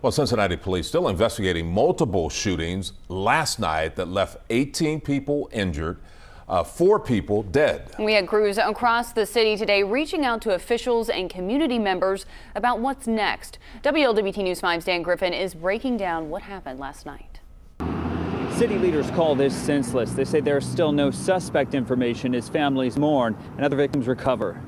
Well, Cincinnati police still investigating multiple shootings last night that left 18 people injured, 4 people dead. We had crews across the city today reaching out to officials and community members about what's next. WLWT News 5's Dan Griffin is breaking down what happened last night. City leaders call this senseless. They say there's still no suspect information as families mourn and other victims recover.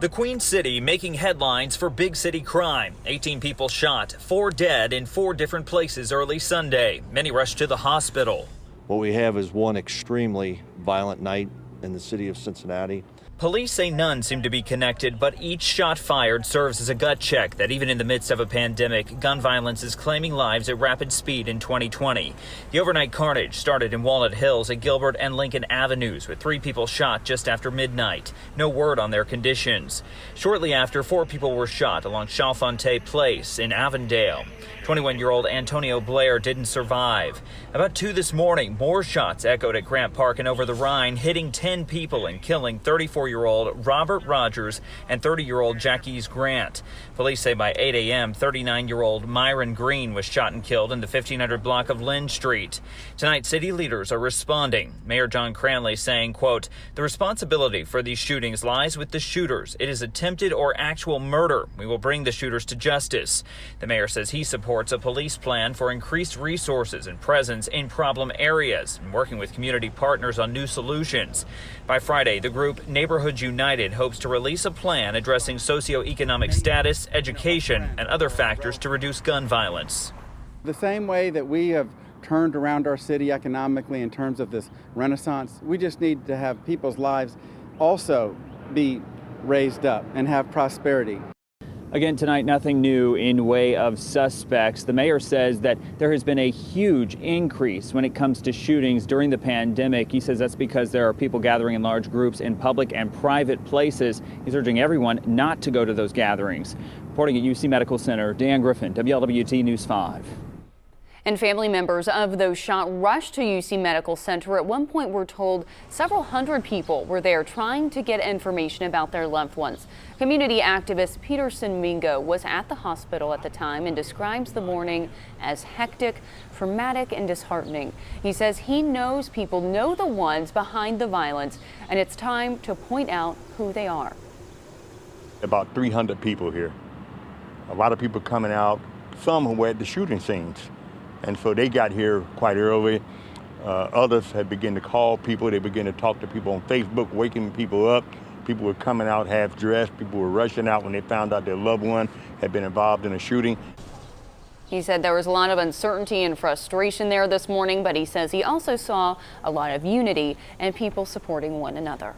The Queen City making headlines for big city crime. 18 people shot, 4 dead in 4 different places early Sunday. Many rushed to the hospital. What we have is one extremely violent night in the city of Cincinnati. Police say none seem to be connected, but each shot fired serves as a gut check that even in the midst of a pandemic, gun violence is claiming lives at rapid speed in 2020. The overnight carnage started in Walnut Hills at Gilbert and Lincoln Avenues, with 3 people shot just after midnight. No word on their conditions. Shortly after, 4 people were shot along Chalfonte Place in Avondale. 21-year-old Antonio Blair didn't survive. About 2 this morning, more shots echoed at Grant Park and over the Rhine, hitting 10 people and killing 34-year-old Robert Rogers and 30-year-old Jacquees Grant. Police say by 8 a.m., 39-year-old Myron Green was shot and killed in the 1500 block of Lynn Street. Tonight, city leaders are responding. Mayor John Cranley saying, quote, "The responsibility for these shootings lies with the shooters. It is attempted or actual murder. We will bring the shooters to justice." The mayor says he supports a police plan for increased resources and presence in problem areas and working with community partners on new solutions. By Friday, the group Neighborhoods United hopes to release a plan addressing socioeconomic status, education, and other factors to reduce gun violence. The same way that we have turned around our city economically in terms of this renaissance, we just need to have people's lives also be raised up and have prosperity. Again tonight, nothing new in way of suspects. The mayor says that there has been a huge increase when it comes to shootings during the pandemic. He says that's because there are people gathering in large groups in public and private places. He's urging everyone not to go to those gatherings. Reporting at UC Medical Center, Dan Griffin, WLWT News 5. And family members of those shot rushed to UC Medical Center. At one point, we're told several hundred people were there trying to get information about their loved ones. Community activist Peterson Mingo was at the hospital at the time and describes the morning as hectic, traumatic, and disheartening. He says he knows people know the ones behind the violence, and it's time to point out who they are. About 300 people here. A lot of people coming out, some who were at the shooting scenes. And so they got here quite early. Others had begun to call people. They began to talk to people on Facebook, waking people up. People were coming out half dressed. People were rushing out when they found out their loved one had been involved in a shooting. He said there was a lot of uncertainty and frustration there this morning, but he says he also saw a lot of unity and people supporting one another.